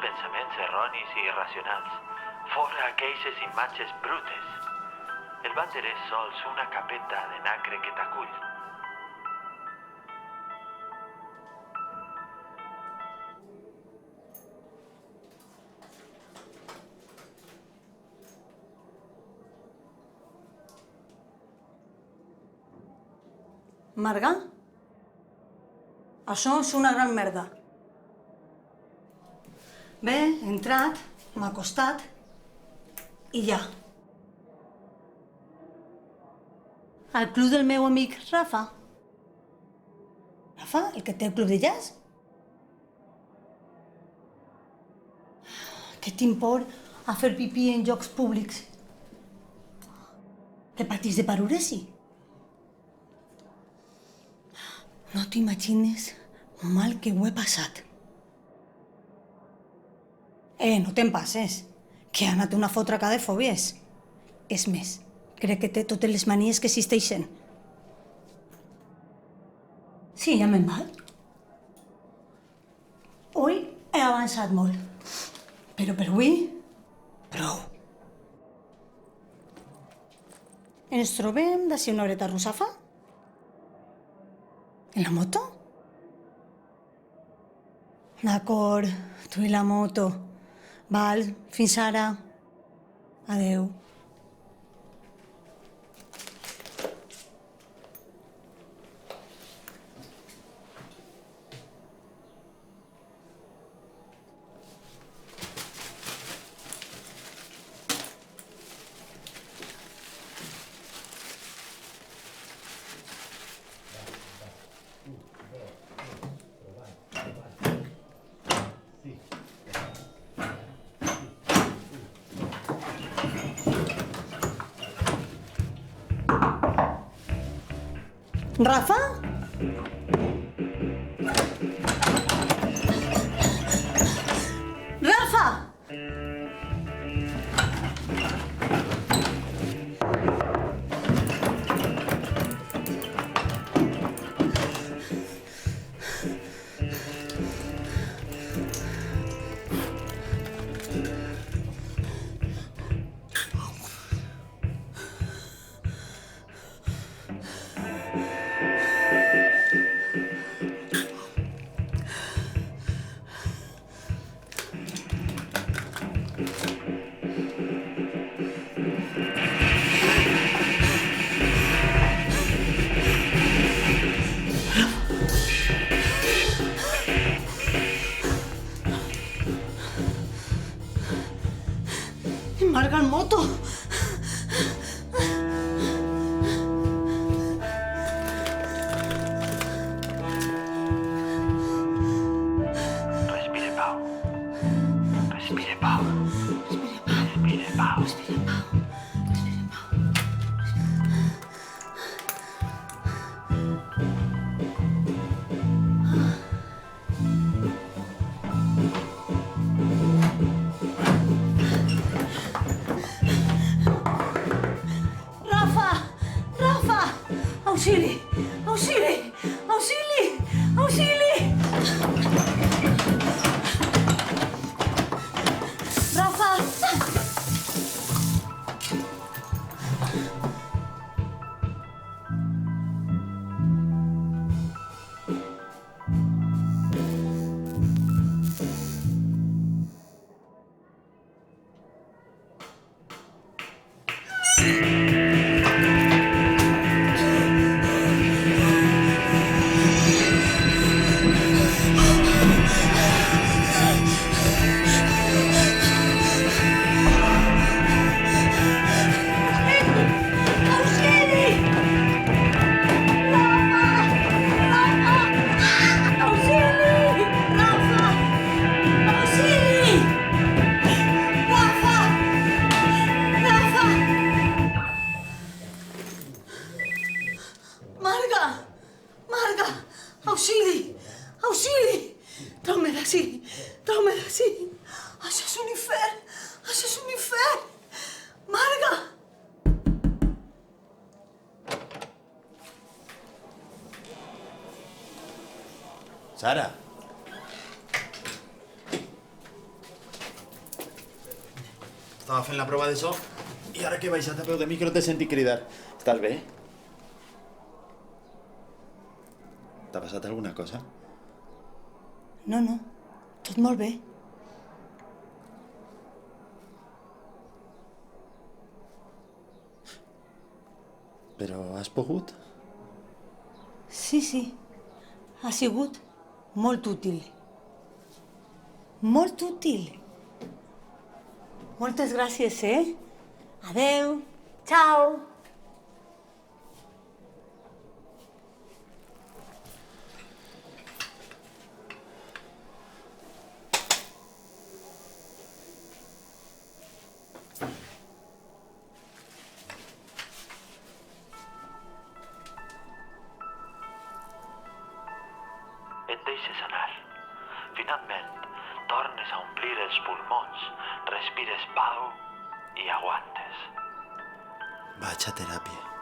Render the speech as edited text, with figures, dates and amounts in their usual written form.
pensaments erronis i irracionals, fora aqueixes imatges brutes. El vàter és sols una capeta de nacre que t'acull. Marga? Això és una gran merda. Bé, he entrat, m'ha acostat i ja. Al club del meu amic Rafa. Rafa, el que té el club de jazz? Què t'import a fer pipí en llocs públics? Que patís de paruresi? No t'imagines mal que ho he passat. No te'n passes, que ha anat una fotraca de fòbies. És més, crec que té totes les manies que existeixen. Sí, ja me'n val. Avui he avançat molt, però per avui, prou. Ens trobem d'ací una horeta a Russafa? En la moto? D'acord, tu i la moto. Val, fins ara. Adeu. Rafa? Rafa! Marga en moto! Respire pau. Respire pau. Respire pau. Respire pau. Rafa! Rafa! Auxili! Auxili! Auxili! Auxili! Rafa! Auxili! Auxili! Trau-me d'ací! Trau-me d'ací! Això és un infern! Això és un infern! Marga! Sara. Estava fent la prova de so i ara que he baixat a peu de micro t'he sentit cridar. Estàs bé? T'ha passat alguna cosa? No, no, tot molt bé. Però has pogut? Sí, sí, ha sigut molt útil. Molt útil. Moltes gràcies, eh? Adeu. Ciao. Et deixes anar. Finalment, tornes a omplir els pulmons, respires pau i aguantes. Vaig a teràpia.